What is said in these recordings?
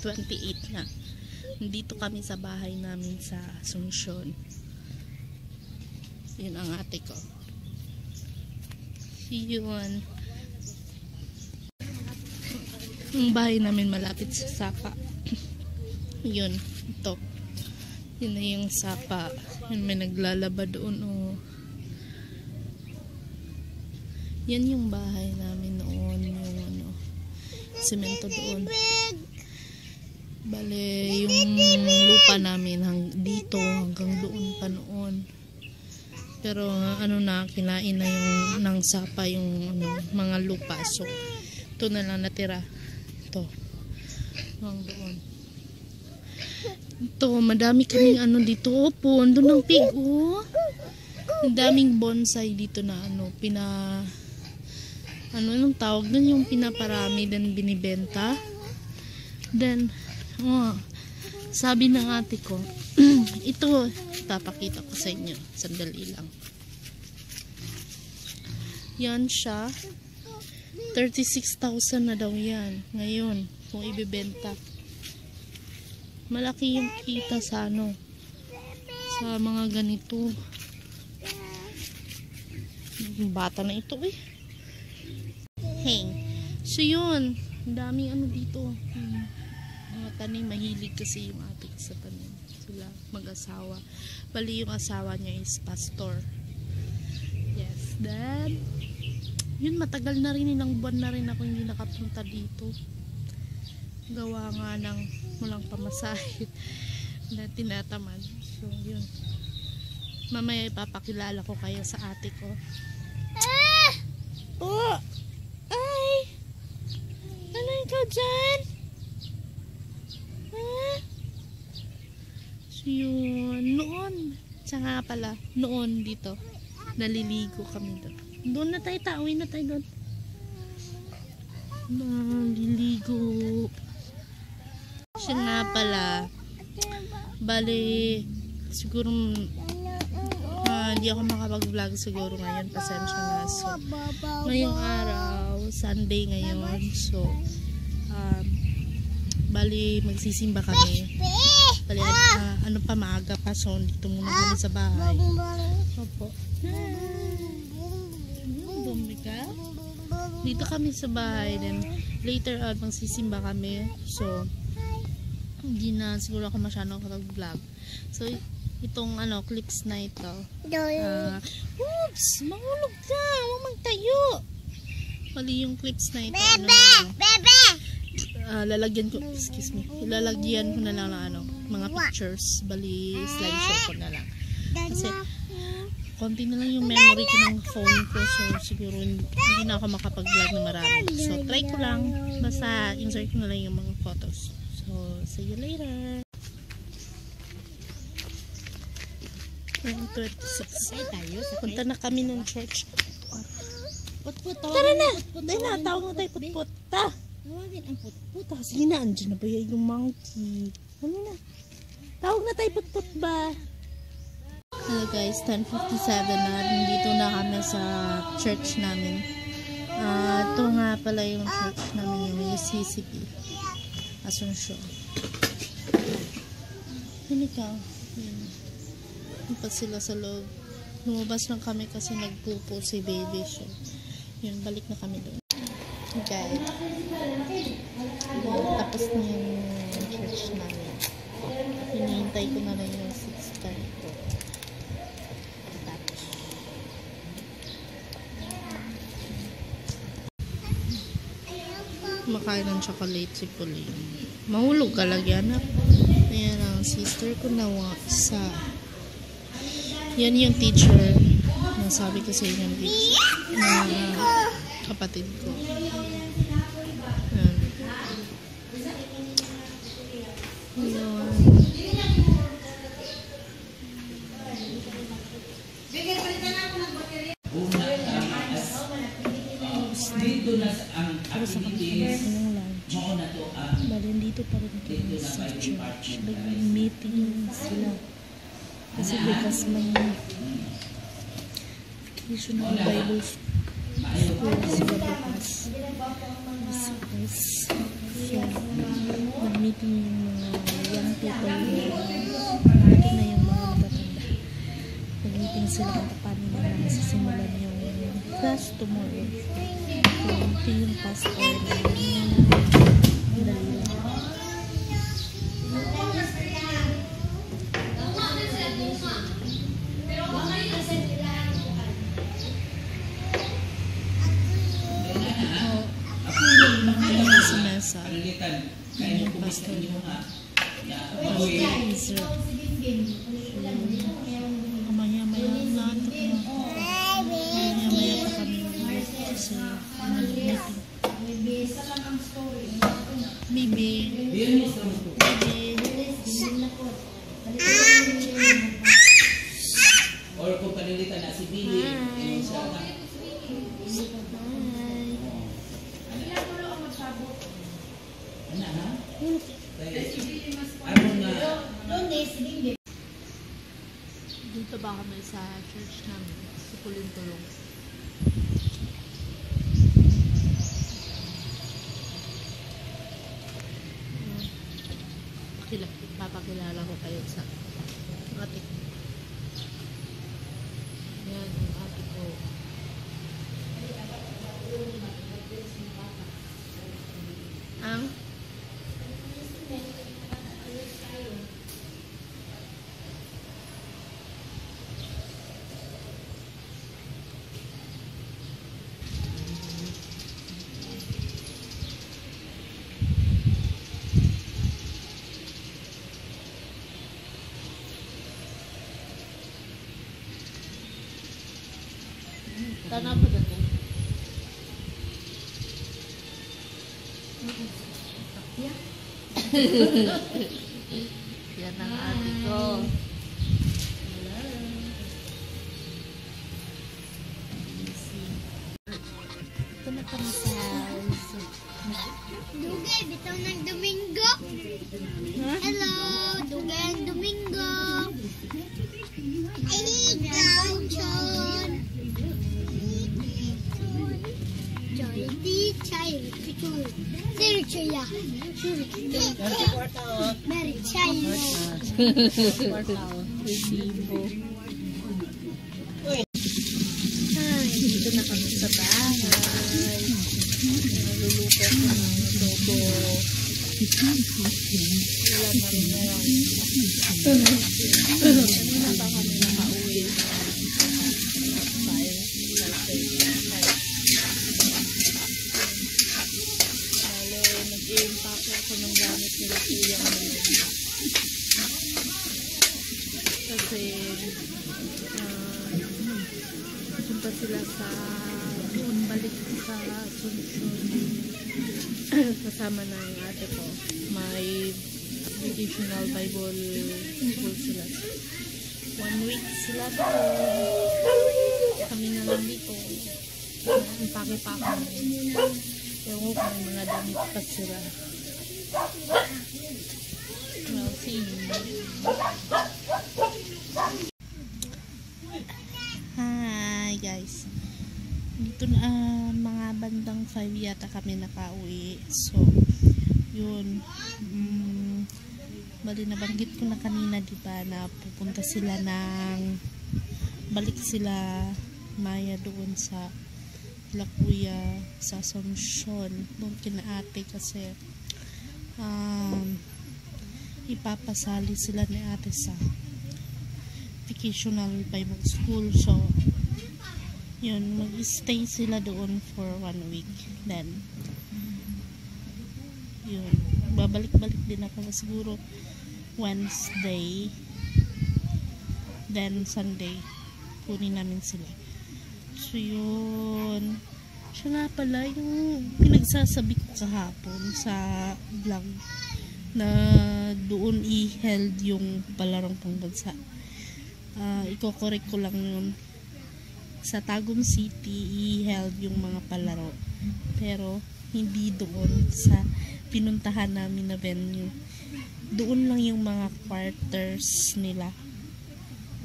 28 na. Dito kami sa bahay namin sa Asuncion. Yun ang ate ko. Yun. Ang bahay namin malapit sa Sapa. Yun. Ito. Yun na yung Sapa. Yun, may naglalaba doon. Oh. Yan yung bahay namin noon. Yung ano, semento doon. Bale, yung lupa namin dito hanggang doon pa noon. Pero ano na, kinain na yung ng Sapa yung ano, mga lupa. So, ito na lang natira. Ito. Hanggang doon. Ito, madami kaming ano dito. Oh, pondo ng pig. Oh. Ang daming bonsai dito na ano, ano nung tawag dun, yung pinaparami din binibenta. Then, sabi ng ate ko, ito, papakita ko sa inyo. Sandali lang. Yan siya. 36,000 na daw yan. Ngayon, kung ibibenta. Malaki yung kita sa ano, sa mga ganito. Bata na ito eh. Hey. So yun, daming ano dito. Mga tanim, mahilig kasi yung ate sa tanim. Sila mag-asawa. Bali yung asawa niya is pastor. Yes, then yun, matagal na rin, ilang buwan na rin ako hindi nakapunta dito. Gawa nga ng walang pamasahe na tinatamad. So yun, mamaya ipapakilala ko kayo sa ate ko. Oh! Ay! Ano ikaw dyan? So yun, noon, tsaka pala, noon dito, naliligo kami doon. Doon na tayo, tawin na tayo doon. Naliligo. Siya nga pala, bali, siguro, hindi ako makapag-vlog siguro ngayon, pasensya na. So, ngayong araw, Sunday ngayon, so, bali, magsisimba kami. Bali, ano pa, maaga pa, so, dito muna kami sa bahay. Opo. Dito kami sa bahay, then later on magsisimba kami. So hindi na siguro ako masyadong kapag-vlog. So itong ano, clips na ito. Oops! Mahulog ka! Huwag magtayo! Mali yung clips na ito. Lalagyan ko, excuse me, ilalagyan ko na lang ng ano, mga pictures. Bali, slideshow ko na lang. Kasi konti na lang yung memory ko ng phone ko, so siguro hindi na ako makapag-vlog na marami. So try ko lang, basta insert ko na lang yung mga photos. So see you later. 26. Punta na kami ng church. Tara na! Dahil na, tawag na tayo putput. Tawagin ang putput. Sige na, andyan na ba yung monkey? Ano na? Tawag na tayo putput ba? Hello guys, 10:57 na. Nandito na kami sa church namin. Ito nga pala yung church namin, yung UCCP Asuncion. Yun ikaw. Yun pa sila sa loob. Lumabas lang kami kasi nagpupo si baby. So, yun, balik na kami doon. Okay. Tapos na yung church namin. Hinihintay ko na lang yung 6:30 ko. Makain ng chocolate si Pauline. Mahulog ka lagyan na. Ayan ang sister ko na sa. Yan yung teacher. Nasabi ko sa inyo yung teacher. Na kapatid ko. Ayan. Ayan. Bali, dito pa rin kami sa church. Nag-meeting sila. Kasi bukas may occasional Bible school sila bukas. So guys, so nag-meeting yung mga young people, lagi na yung mga matatanda. Nag-meeting sila kung paano nila masisimulan yung class tomorrow. So ito yung pastor na dali lang. Yung pastor Israel. Maya-maya na maya-maya pa kami kasi Bibi or kung panilitan na si Bibi dito ba kami sa church namin sa Kulintulong. Papakilala ko kayo sa ate ko. Yan ang ate ko. Ang tanah ba dito? Yan ang ate ko. Ito na kami sa house. Dugay, bitaw ng Domingo. Hello, Dugay ang Domingo. Ay, ikaw, John. Dito na kami sa bahay. Naluluto ko ng adobo. Wala na kanina pa kami nakauwi. Nag-i-impact ako ng gamit nila kuya kasi punta sila sa doon balik sa Asuncion kasama ng ate ko. May vocational Bible school sila. 1 week sila kami na lang dito. Impake pa ako. Ewan ko kung mga damit pa sila. Well, see you. Hi guys. Dito na mga bandang 5 yata kami nakauwi. So, yun. Bali nabanggit ko na kanina, diba, na pupunta sila ng balik sila Maya doon sa Kuya sa Asuncion doon kina ate kasi ipapasali sila ni ate sa vocational Bible school. So yun, mag-stay sila doon for 1 week, then yun, babalik-balik din ako siguro Wednesday, then Sunday kunin namin sila. So yun, siya nga pala yung pinagsasabi ko kahapon sa vlog na doon i-held yung palarong pangbansa. Iko-correct ko lang yun. Sa Tagum City i-held yung mga palaro, pero hindi doon sa pinuntahan namin na venue. Doon lang yung mga quarters nila.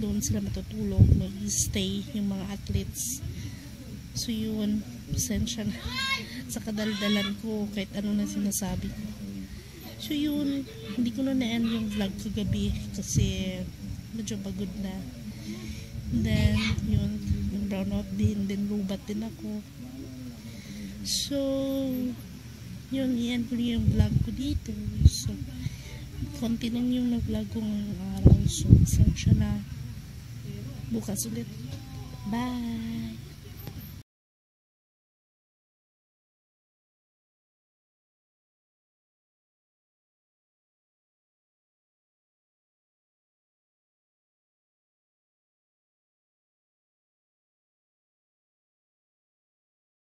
Doon sila matutulog, mag-stay yung mga athletes. So yun, pasensya na sa kadaldalan ko kahit ano na sinasabi ko. So yun, hindi ko na na-end yung vlog kagabi kasi medyo pagod na. Then yun, yung brownout din, then lubat din ako. So yun, i-end ko yung vlog ko dito. So konti lang yung nag-vlog ko ngayong araw. So pasensya na. Bukas ulit. Bye!